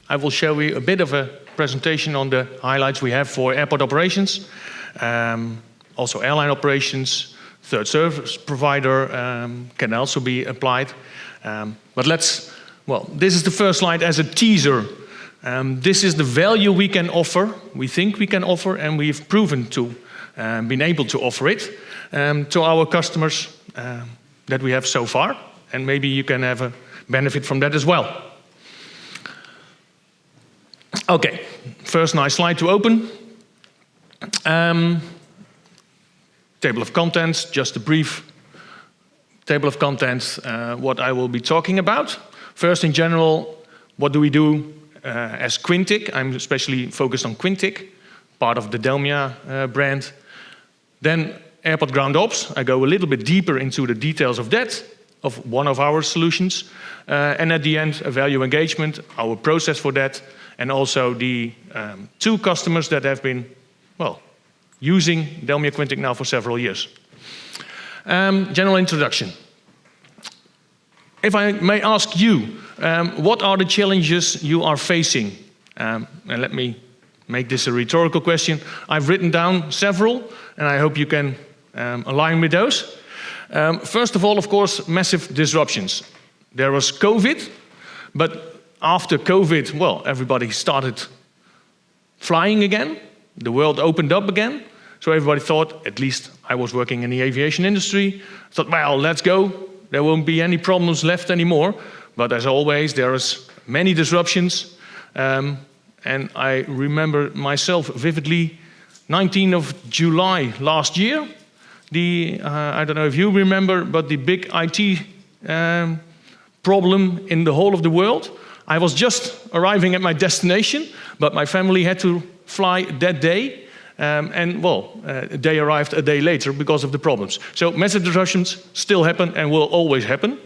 I will show you a bit of a presentation on the highlights we have for airport operations, also airline operations, third service provider can also be applied. But this is the first slide as a teaser. This is the value we can offer, we think we can offer, and we've proven to been able to offer it to our customers that we have so far, and maybe you can have a benefit from that as well. Okay, first nice slide to open. Table of contents, just a brief table of contents, what I will be talking about. First, in general, what do we do as Quintiq? I'm especially focused on Quintiq, part of the DELMIA brand. Then airport ground ops. I go a little bit deeper into the details of that, of one of our solutions. And at the end, a value engagement, our process for that, and also the 2 customers that have been, using DELMIA Quintiq now for several years. General introduction. If I may ask you, what are the challenges you are facing? And let me make this a rhetorical question. I've written down several, and I hope you can align with those. First of all, of course, massive disruptions. There was COVID, but after COVID, everybody started flying again. The world opened up again. So everybody thought, at least I was working in the aviation industry, thought, let's go. There won't be any problems left anymore. But as always, there is many disruptions. And I remember myself vividly, 19th of July last year, I don't know if you remember, but the big IT problem in the whole of the world. I was arriving at my destination, but my family had to fly that day. They arrived a day later because of the problems. So massive disruptions still happen and will always happen.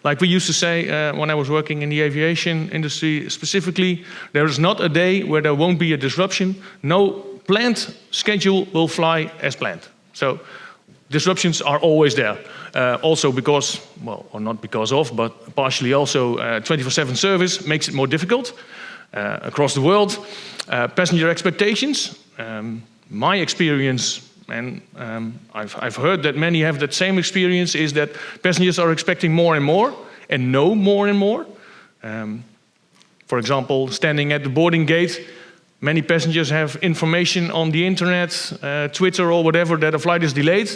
Like we used to say when I was working in the aviation industry specifically, there is not a day where there won't be a disruption. No planned schedule will fly as planned. So disruptions are always there. Also because, or not because of, but partially also 24/7 service makes it more difficult across the world. Passenger expectations, my experience, and I've heard that many have that same experience, is that passengers are expecting more and more and know more and more. For example, standing at the boarding gate, many passengers have information on the internet, Twitter or whatever, that a flight is delayed,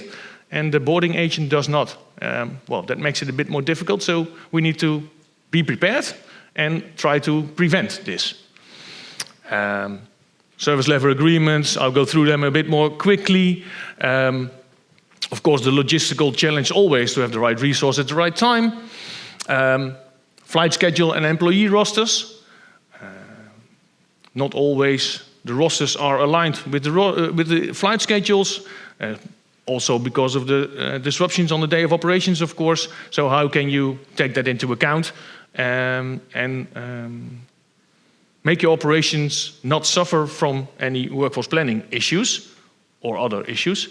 and the boarding agent does not. That makes it a bit more difficult, so we need to be prepared and try to prevent this. Service level agreements, I'll go through them a bit more quickly. Of course, the logistical challenge always to have the right resource at the right time. Flight schedule and employee rosters. Not always the rosters are aligned with the flight schedules. Also because of the disruptions on the day of operations, of course. So how can you take that into account and make your operations not suffer from any workforce planning issues or other issues.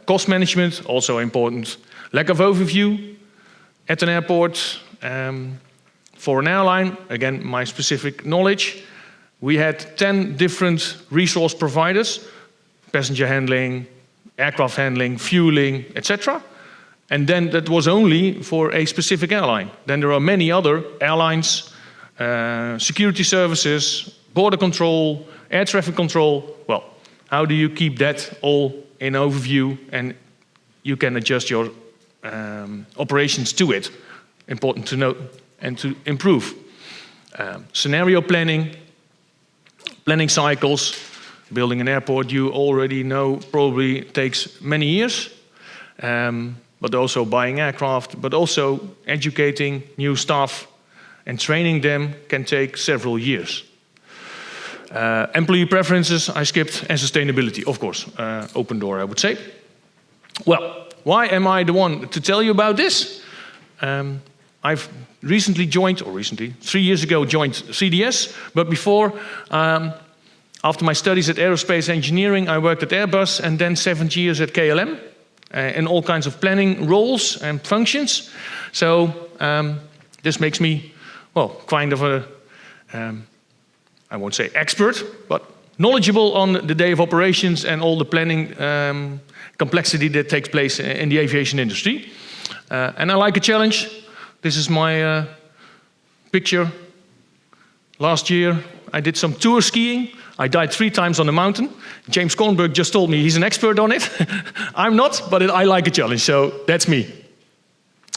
Cost management, also important. Lack of overview at an airport. For an airline, again, my specific knowledge, we had 10 different resource providers, passenger handling, aircraft handling, fueling, etc. And then that was only for a specific airline. Then there are many other airlines, security services, border control, air traffic control. Well, how do you keep that all in overview and you can adjust your operations to it? Important to know and to improve. Scenario planning, planning cycles. Building an airport, you already know, probably takes many years. But also buying aircraft, but also educating new staff and training them can take several years. Employee preferences, I skipped, and sustainability, of course. Open door, I would say. Well, why am I the one to tell you about this? I've recently joined, 3 years ago, joined CDS, but before, after my studies at aerospace engineering, I worked at Airbus and then 7 years at KLM in all kinds of planning roles and functions. So this makes me well, kind of a, I won't say expert, but knowledgeable on the day of operations and all the planning complexity that takes place in the aviation industry. And I like a challenge. This is my picture. Last year, I did some tour skiing. I died 3 times on the mountain. James Kornberg just told me he's an expert on it. I'm not, but I like a challenge, so that's me.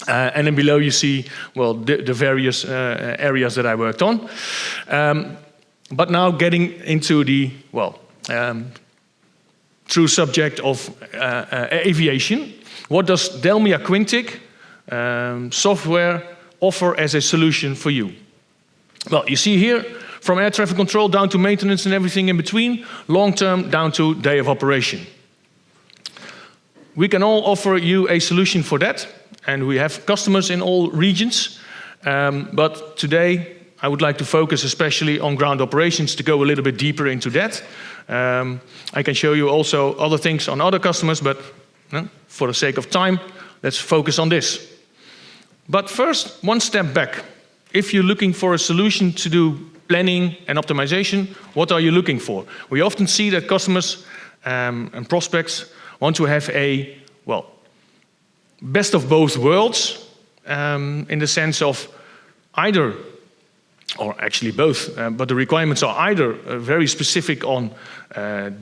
And then below you see, well, the various areas that I worked on. But now getting into the, well, true subject of aviation. What does DELMIA Quintiq software offer as a solution for you? Well, you see here, from air traffic control down to maintenance and everything in between, long-term down to day of operation. We can all offer you a solution for that, and we have customers in all regions. But today, I would like to focus especially on ground operations to go a little bit deeper into that. I can show you also other things on other customers, but for the sake of time, let's focus on this. But first, one step back. If you're looking for a solution to do planning and optimization, what are you looking for? We often see that customers and prospects want to have a, well, best of both worlds in the sense of either, or actually both, but the requirements are either very specific on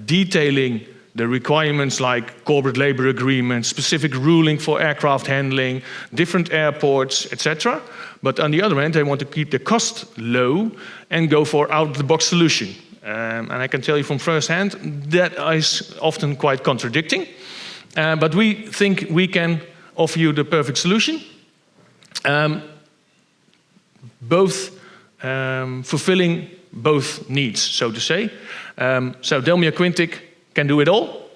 detailing the requirements like corporate labor agreements, specific ruling for aircraft handling, different airports, etc. But on the other hand, they want to keep the cost low and go for out-of-the-box solution. And I can tell you from first hand, that is often quite contradicting. But we think we can offer you the perfect solution. Both fulfilling both needs, so to say. So DELMIA Quintiq can do it all,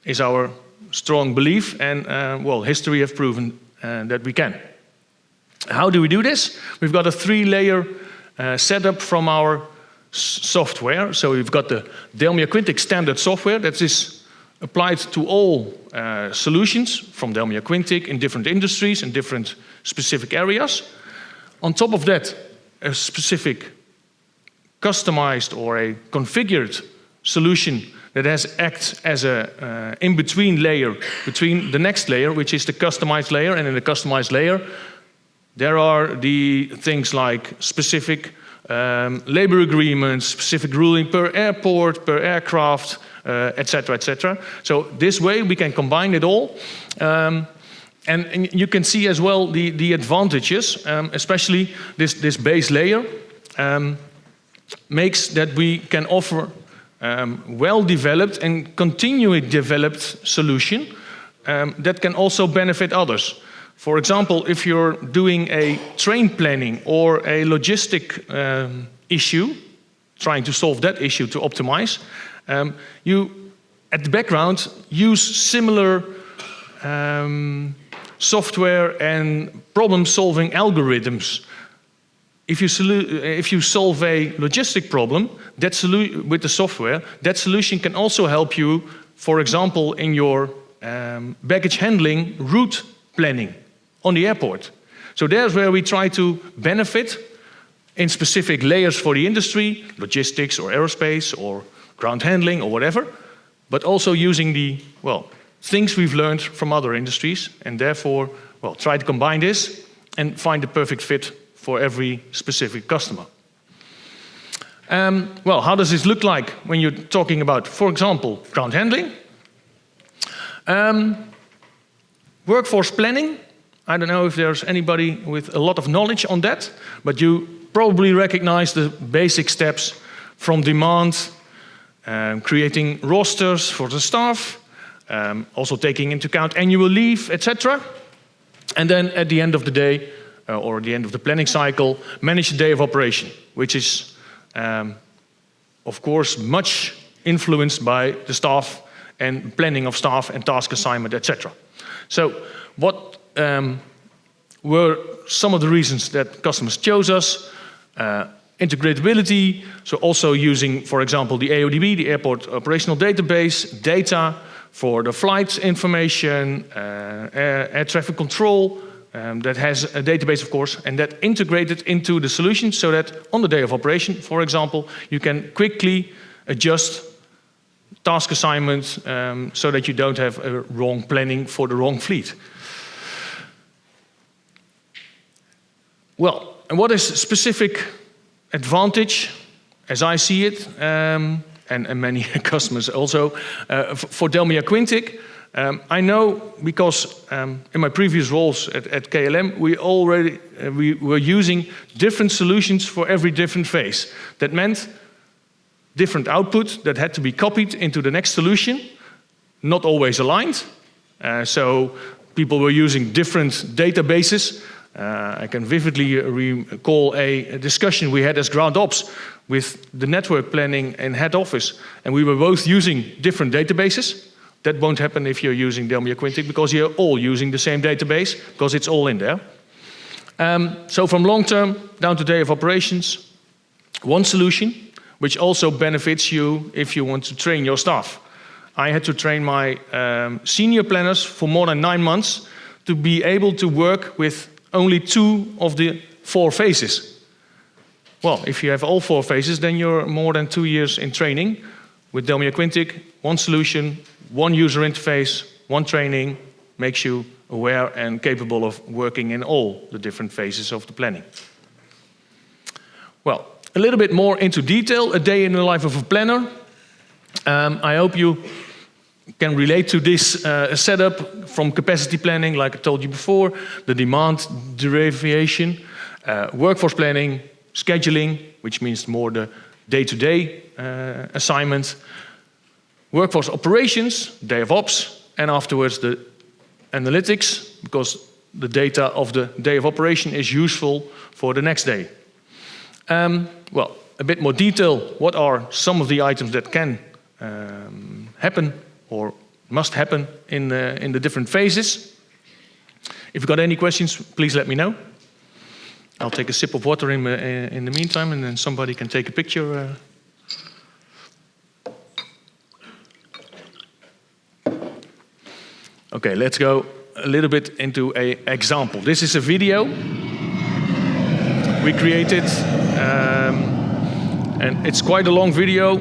is our strong belief, and well, history have proven that we can. How do we do this? We've got a 3-layer setup from our software. So we've got the DELMIA Quintiq standard software that is applied to all solutions from DELMIA Quintiq in different industries and different specific areas. On top of that, a specific customized or a configured solution that acts as a in-between layer between the next layer, which is the customized layer. And in the customized layer, there are the things like specific labor agreements, specific ruling per airport, per aircraft, etc., etc. So this way we can combine it all. And you can see as well the advantages, especially this base layer makes that we can offer well-developed and continually developed solution that can also benefit others. For example, if you're doing a train planning or a logistic issue, trying to solve that issue to optimize, you, at the background, use similar software and problem-solving algorithms. If you solve a logistic problem with the software, that solution can also help you, for example, in your baggage handling route planning on the airport. So there's where we try to benefit in specific layers for the industry, logistics or aerospace or ground handling or whatever, but also using the, well, things we've learned from other industries, and therefore, well, try to combine this and find the perfect fit for every specific customer. Well, how does this look like when you're talking about, for example, ground handling? Workforce planning. I don't know if there's anybody with a lot of knowledge on that, but you probably recognize the basic steps from demand, creating rosters for the staff, also taking into account annual leave, etc. And then at the end of the day, or the end of the planning cycle, manage the day of operation, which is, of course, much influenced by the staff and planning of staff and task assignment, etc. So what were some of the reasons that customers chose us? Integratability, so also using, for example, the AODB, the Airport Operational Database, data for the flight information, air traffic control, that has a database, of course, and that integrated into the solution so that on the day of operation, for example, you can quickly adjust task assignments so that you don't have a wrong planning for the wrong fleet. Well, and what is specific advantage, as I see it, and many customers also, for DELMIA Quintiq? I know because in my previous roles at KLM, we were using different solutions for every different phase. That meant different output that had to be copied into the next solution, not always aligned. So people were using different databases. I can vividly recall a discussion we had as ground ops with the network planning and head office, and we were both using different databases. That won't happen if you're using DELMIA Quintiq because you're all using the same database because it's all in there. So from long term down to day of operations, one solution, which also benefits you if you want to train your staff. I had to train my senior planners for more than 9 months to be able to work with only 2 of the 4 phases. Well, if you have all 4 phases, then you're more than 2 years in training. With DELMIA Quintiq, one solution, one user interface, one training makes you aware and capable of working in all the different phases of the planning. Well, a little bit more into detail, a day in the life of a planner. I hope you can relate to this setup from capacity planning, like I told you before, the demand derivation, workforce planning, scheduling, which means more the day-to-day assignment, workforce operations, day of ops, and afterwards the analytics, because the data of the day of operation is useful for the next day. Well, a bit more detail, what are some of the items that can happen or must happen in the different phases? If you've got any questions, please let me know. I'll take a sip of water in the meantime, and then somebody can take a picture. Okay, let's go a little bit into an example. This is a video we created, and it's quite a long video,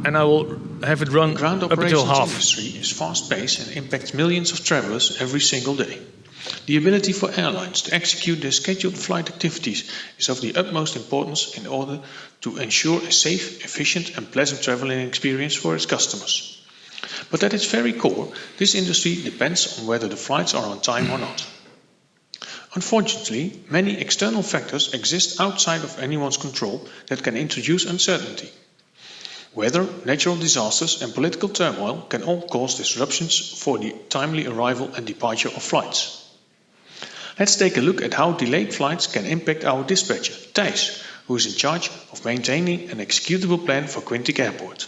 and I will have it run Ground up until operations half. industry is fast-paced and impacts millions of travelers every single day. The ability for airlines to execute their scheduled flight activities is of the utmost importance in order to ensure a safe, efficient and pleasant traveling experience for its customers. But at its very core, this industry depends on whether the flights are on time or not. Unfortunately, many external factors exist outside of anyone's control that can introduce uncertainty. Weather, natural disasters and political turmoil can all cause disruptions for the timely arrival and departure of flights. Let's take a look at how delayed flights can impact our dispatcher, Thijs, who is in charge of maintaining an executable plan for Quintiq Airport.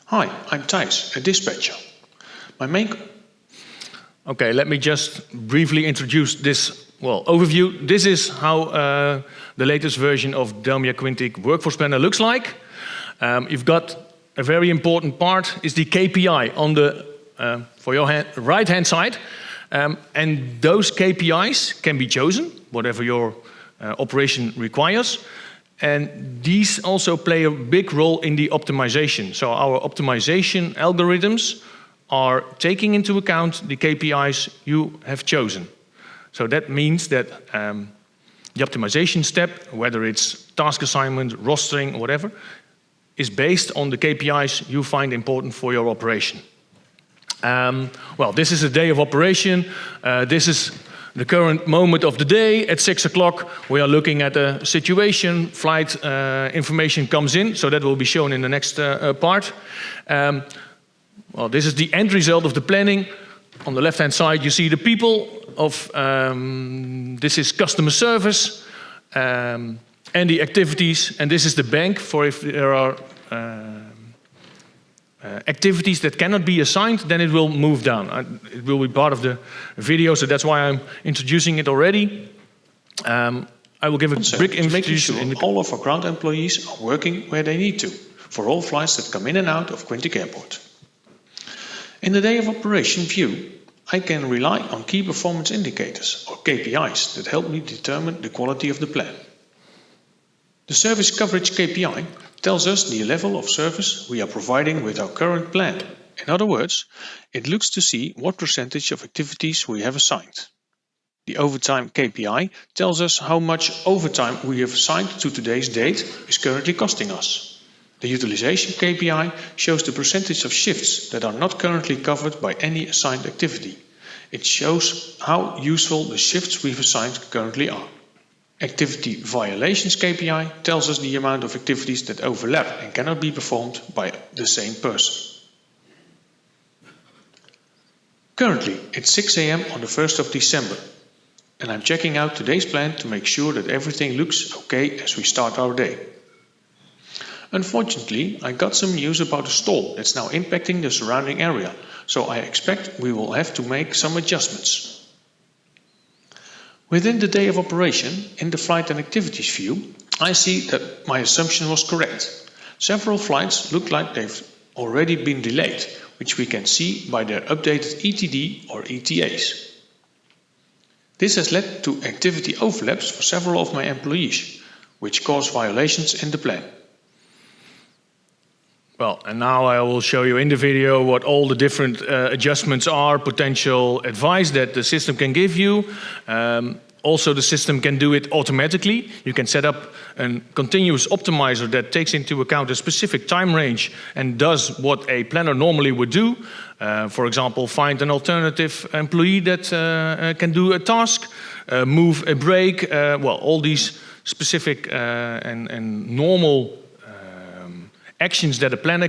Hi, I'm Thijs, a dispatcher. Okay, let me just briefly introduce this overview. This is how the latest version of DELMIA Quintiq Workforce Planner looks like. You've got a very important part is the KPI on the for your right-hand side, and those KPIs can be chosen, whatever your operation requires. And these also play a big role in the optimization. So our optimization algorithms are taking into account the KPIs you have chosen. So that means that the optimization step, whether it's task assignment, rostering, or whatever, is based on the KPIs you find important for your operation. Well, this is a day of operation. This is the current moment of the day. At 6 o'clock, we are looking at a situation. Flight information comes in, so that will be shown in the next part. Well, this is the end result of the planning. On the left-hand side, you see the people of, this is customer service, and the activities, and this is the bank for if there are activities that cannot be assigned, then it will move down. It will be part of the video, so that's why I'm introducing it already. I will give a quick introduction. Making sure all of our ground employees are working where they need to, for all flights that come in and out of Quintiq Airport. In the day of operation view, I can rely on key performance indicators, or KPIs, that help me determine the quality of the plan. The service coverage KPI tells us the level of service we are providing with our current plan. In other words, it looks to see what percentage of activities we have assigned. The overtime KPI tells us how much overtime we have assigned to today's date is currently costing us. The utilization KPI shows the percentage of shifts that are not currently covered by any assigned activity. It shows how useful the shifts we've assigned currently are. Activity violations KPI tells us the amount of activities that overlap and cannot be performed by the same person. Currently, it's 6 AM on the 1st of December, and I'm checking out today's plan to make sure that everything looks okay as we start our day. Unfortunately, I got some news about a stall that's now impacting the surrounding area, so I expect we will have to make some adjustments. Within the day of operation, in the flight and activities view, I see that my assumption was correct. Several flights look like they've already been delayed, which we can see by their updated ETD or ETAs. This has led to activity overlaps for several of my employees, which cause violations in the plan. Well, and now I will show you in the video what all the different adjustments are, potential advice that the system can give you. Also, the system can do it automatically. You can set up a continuous optimizer that takes into account a specific time range and does what a planner normally would do. For example, find an alternative employee that can do a task, move a break. Well, all these specific and normal actions that a planner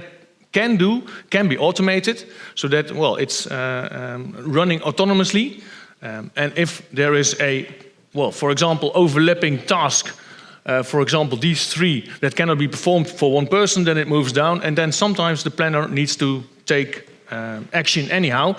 can do can be automated so that, well, it's running autonomously. And if there is a, well, for example, overlapping task, for example, these three that cannot be performed for one person, then it moves down. And then sometimes the planner needs to take action anyhow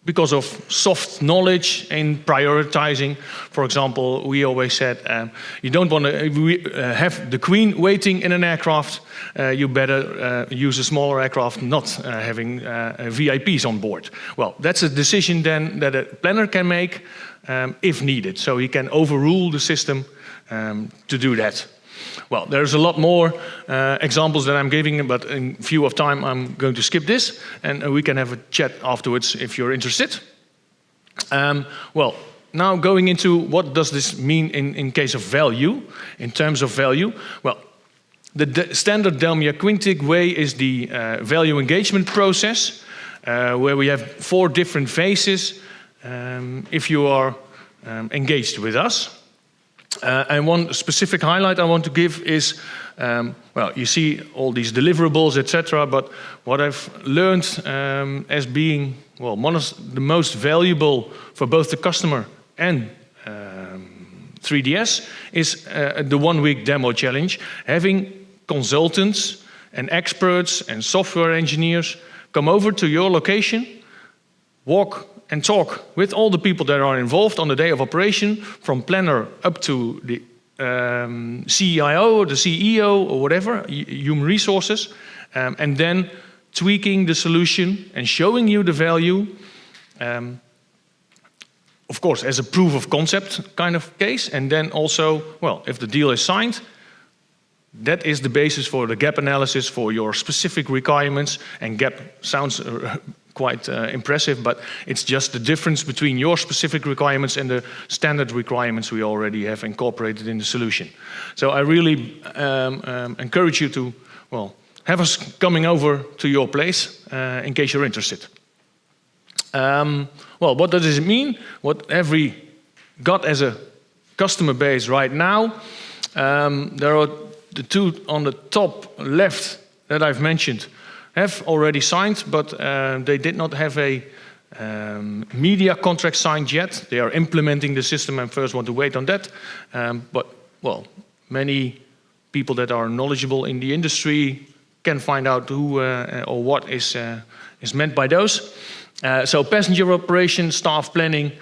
because of soft knowledge in prioritizing. For example, we always said, you don't want to have the Queen waiting in an aircraft. You better use a smaller aircraft, not having VIPs on board. Well, that's a decision then that a planner can make if needed. So he can overrule the system to do that. Well, there's a lot more examples that I'm giving, but in view of time, I'm going to skip this, and we can have a chat afterwards if you're interested. Well, now going into what does this mean in case of value, in terms of value. Well, the standard DELMIA Quintiq way is the value engagement process, where we have 4 different phases if you are engaged with us. And one specific highlight I want to give is, well, you see all these deliverables, etc. But what I've learned as being, well, one of the most valuable for both the customer and 3DS is the 1-week demo challenge. Having consultants and experts and software engineers come over to your location, walk and talk with all the people that are involved on the day of operation, from planner up to the CIO or the CEO or whatever, human resources, and then tweaking the solution and showing you the value, of course, as a proof of concept kind of case. And then also, well, if the deal is signed, that is the basis for the gap analysis for your specific requirements. And gap sounds quite impressive, but it's just the difference between your specific requirements and the standard requirements we already have incorporated in the solution. So I really encourage you to, well, have us coming over to your place in case you're interested. Well, what does it mean? What have we got as a customer base right now? There are the 2 on the top left that I've mentioned have already signed, but they did not have a media contract signed yet. They are implementing the system and first want to wait on that. But, well, many people that are knowledgeable in the industry can find out who or what is meant by those. So passenger operation, staff planning,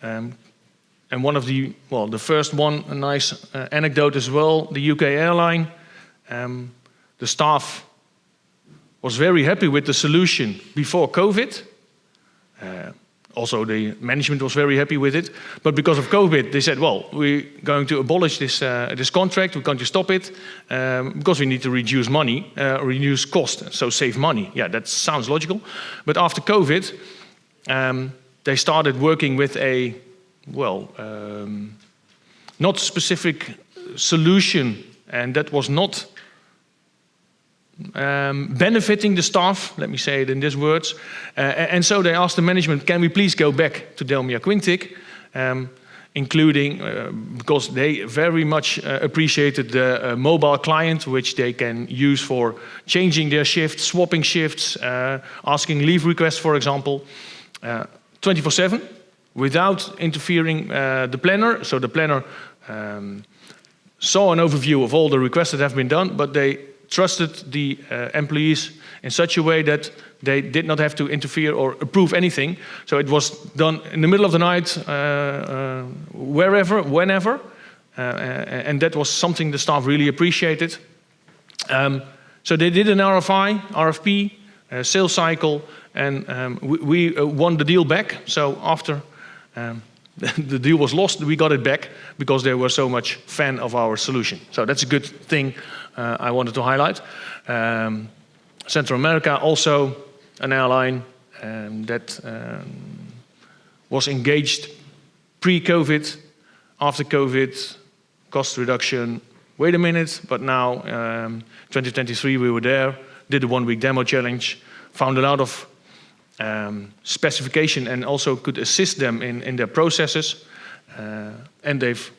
and one of the, well, the first one, a nice anecdote as well, the UK airline. The staff was very happy with the solution before COVID. Also, the management was very happy with it. But because of COVID, they said, well, we're going to abolish this contract. We're going to stop it because we need to reduce money, reduce cost, so save money. Yeah, that sounds logical. But after COVID, they started working with a, not specific solution, and that was not benefiting the staff, let me say it in these words. And so they asked the management, can we please go back to DELMIA Quintiq, including, because they very much appreciated the mobile client, which they can use for changing their shifts, swapping shifts, asking leave requests, for example, 24/7, without interfering the planner. So the planner saw an overview of all the requests that have been done, but they trusted the employees in such a way that they did not have to interfere or approve anything. So it was done in the middle of the night, wherever, whenever. And that was something the staff really appreciated. So they did an RFP, sales cycle, and we won the deal back. So after the deal was lost, we got it back because they were so much fan of our solution. So that's a good thing I wanted to highlight. Central America, also an airline that was engaged pre-COVID, after COVID, cost reduction. Wait a minute, but now 2023 we were there, did a 1-week demo challenge, found a lot of specification and also could assist them in their processes. And they've,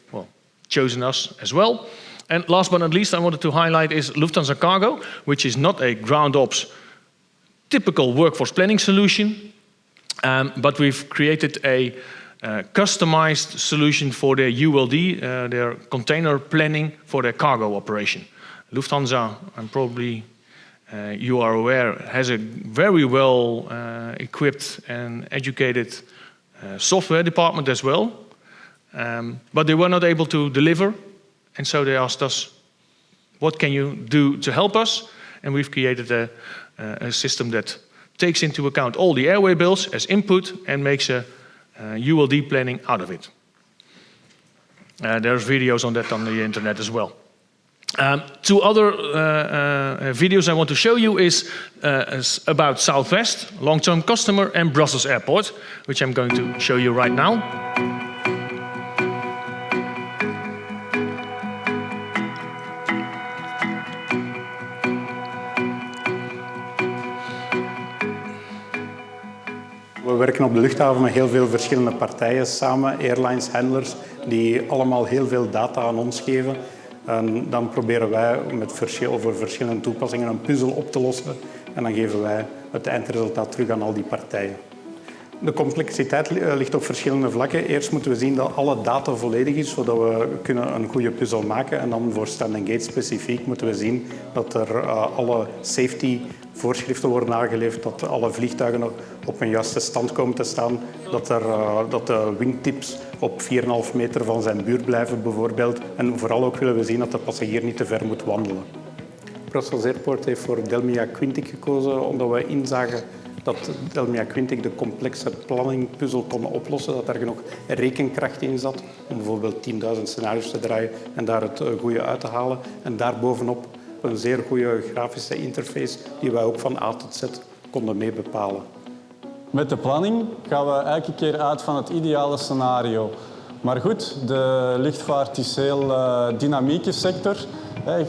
chosen us as well. And last but not least, I wanted to highlight is Lufthansa Cargo, which is not a ground ops typical workforce planning solution, but we've created a customized solution for their ULD, their container planning for their cargo operation. Lufthansa, and probably you are aware, has a very well equipped and educated software department as well, but they were not able to deliver. And so they asked us, what can you do to help us? And we've created a system that takes into account all the airway bills as input and makes a ULD planning out of it. There's videos on that on the internet as well. Two other videos I want to show you is about Southwest, long-term customer, and Brussels Airport, which I'm going to show you right now. We werken op de luchthaven met heel veel verschillende partijen samen, airlines, handlers, die allemaal heel veel data aan ons geven. En dan proberen wij over verschillende toepassingen een puzzel op te lossen en dan geven wij het eindresultaat terug aan al die partijen. De complexiteit ligt op verschillende vlakken. Eerst moeten we zien dat alle data volledig is, zodat we kunnen een goede puzzel maken. En dan voor Stand & Gate specifiek moeten we zien dat er alle safety voorschriften worden nageleefd, dat alle vliegtuigen op een juiste stand komen te staan, dat de wingtips op 4,5 meter van zijn buurt blijven bijvoorbeeld. En vooral ook willen we zien dat de passagier niet te ver moet wandelen. Brussels Airport heeft voor DELMIA Quintiq gekozen omdat we inzagen dat DELMIA Quintiq de complexe planningpuzzel kon oplossen, dat er genoeg rekenkracht in zat om bijvoorbeeld 10.000 scenario's te draaien en daar het goede uit te halen. En daarbovenop een zeer goede grafische interface die wij ook van A tot Z konden mee bepalen. Met de planning gaan we elke keer uit van het ideale scenario. Maar goed, de luchtvaart is een heel dynamieke sector.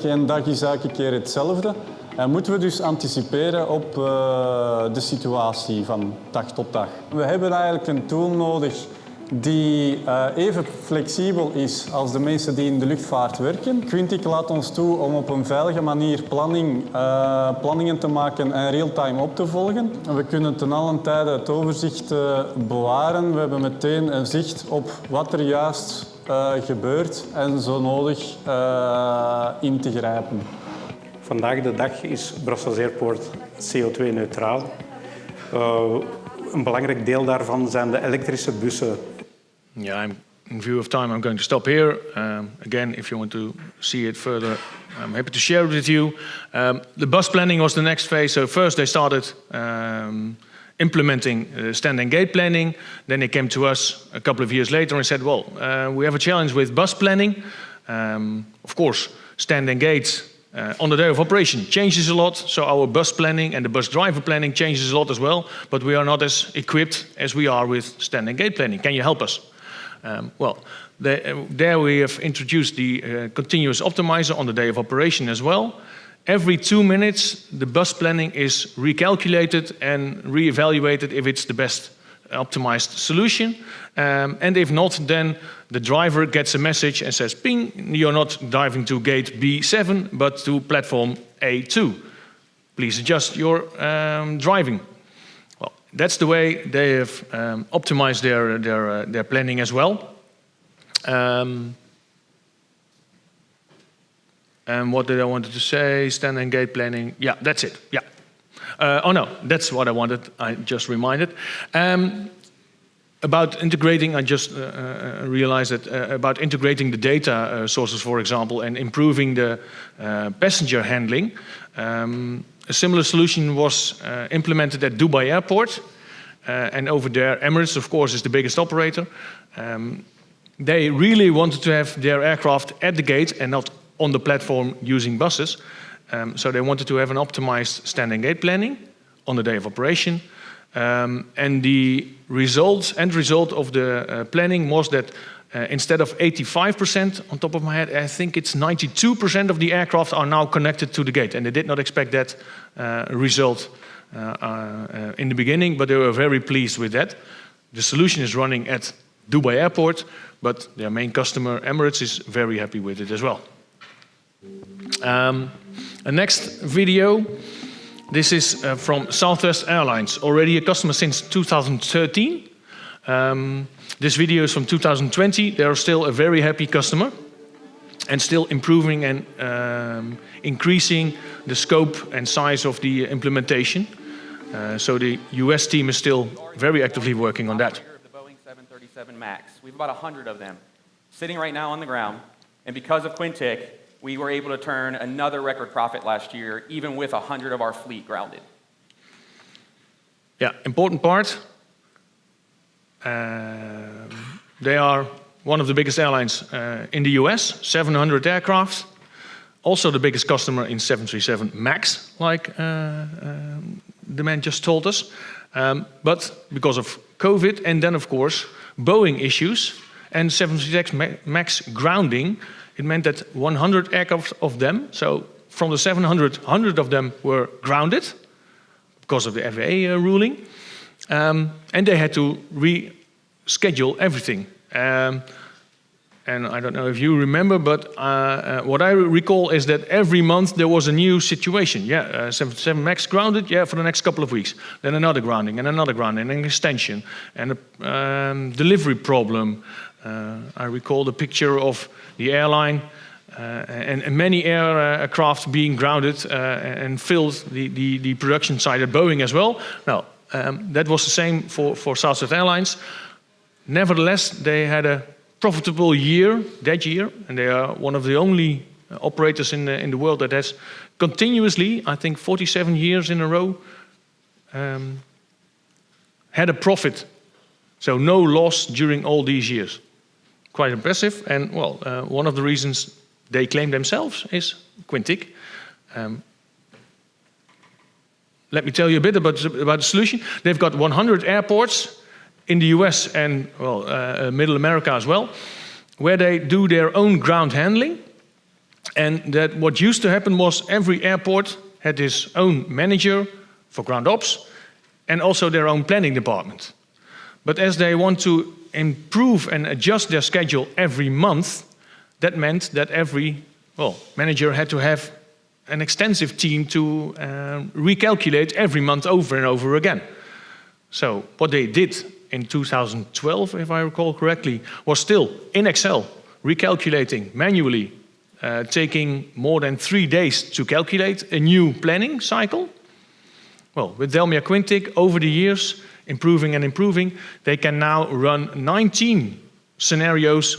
Geen dag is elke keer hetzelfde. En moeten we dus anticiperen op de situatie van dag tot dag. We hebben eigenlijk een tool nodig die even flexibel is als de mensen die in de luchtvaart werken. Quintiq laat ons toe om op een veilige manier planningen te maken en real-time op te volgen. We kunnen ten allen tijde het overzicht bewaren. We hebben meteen een zicht op wat er juist gebeurt en zo nodig in te grijpen. Vandaag de dag is Brussels Airport CO2-neutraal. Een belangrijk deel daarvan zijn de elektrische bussen. Yeah, in view of time, I'm going to stop here. Again, if you want to see it further, I'm happy to share it with you. The bus planning was the next phase. So first they started implementing stand and gate planning. Then they came to us a couple of years later and said, well, we have a challenge with bus planning. Of course, stand and gate on the day of operation changes a lot, so our bus planning and the bus driver planning changes a lot as well, but we are not as equipped as we are with stand and gate planning. Can you help us? There we have introduced the continuous optimizer on the day of operation as well. Every 2 minutes, the bus planning is recalculated and reevaluated if it's the best optimized solution. And if not, then the driver gets a message and says, ping, you're not driving to gate B7, but to platform A2. Please adjust your driving. Well, that's the way they have optimized their planning as well. And what did I wanted to say? Stand and gate planning. Yeah, that's it. Yeah. Oh no, that's what I wanted. I just reminded. About integrating, I just realized that about integrating the data sources, for example, and improving the passenger handling. A similar solution was implemented at Dubai Airport. And over there, Emirates, of course, is the biggest operator. They really wanted to have their aircraft at the gate and not on the platform using buses. So they wanted to have an optimized stand and gate planning on the day of operation. And the end result of the planning was that instead of 85%, on top of my head, I think it's 92% of the aircraft are now connected to the gate. And they did not expect that result in the beginning, but they were very pleased with that. The solution is running at Dubai Airport, but their main customer, Emirates, is very happy with it as well. A next video. This is from Southwest Airlines, already a customer since 2013. This video is from 2020. They are still a very happy customer and still improving and increasing the scope and size of the implementation. So the US team is still very actively working on that. The Boeing 737 MAX. We have about 100 of them sitting right now on the ground. And because of Quintiq, we were able to turn another record profit last year, even with 100 of our fleet grounded. Yeah, important part. They are one of the biggest airlines in the US, 700 aircraft. Also the biggest customer in 737 MAX, like the man just told us. But because of COVID and then, of course, Boeing issues and 737 MAX grounding, it meant that 100 aircraft of them, so from the 700, 100 of them were grounded because of the FAA ruling. And they had to reschedule everything. And I don't know if you remember, but what I recall is that every month there was a new situation. 737 MAX grounded, for the next couple of weeks. Then another grounding, and an extension, and a delivery problem. I recall the picture of the airline and many aircraft being grounded and filled the production site at Boeing as well. Now, that was the same for Southwest Airlines. Nevertheless, they had a profitable year that year, and they are one of the only operators in the world that has continuously, I think 47 years in a row, had a profit. So no loss during all these years. Quite impressive, and well, one of the reasons they claim themselves is Quintiq. Let me tell you a bit about the solution. They've got 100 airports in the US and Middle America as well, where they do their own ground handling. And that what used to happen was every airport had its own manager for ground ops and also their own planning department. But as they want to improve and adjust their schedule every month, that meant that every manager had to have an extensive team to recalculate every month over and over again. So what they did in 2012, if I recall correctly, was still in Excel, recalculating manually, taking more than 3 days to calculate a new planning cycle. Well, with DELMIA Quintiq, over the years, improving and improving, they can now run 19 scenarios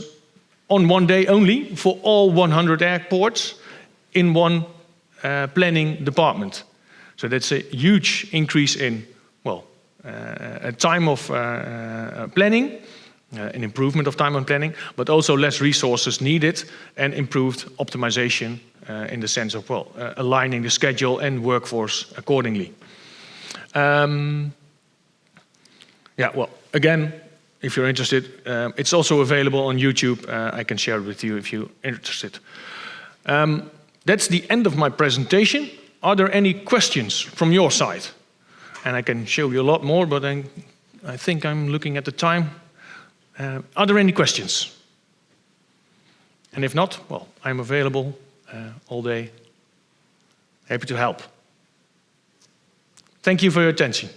on one day only for all 100 airports in one planning department. So that's a huge increase in, a time of planning, an improvement of time on planning, but also less resources needed and improved optimization in the sense of, well, aligning the schedule and workforce accordingly. Yeah, well, again, if you're interested, it's also available on YouTube. I can share it with you if you're interested. That's the end of my presentation. Are there any questions from your side? And I can show you a lot more, but I think I'm looking at the time. Are there any questions? And if not, well, I'm available all day. Happy to help. Thank you for your attention.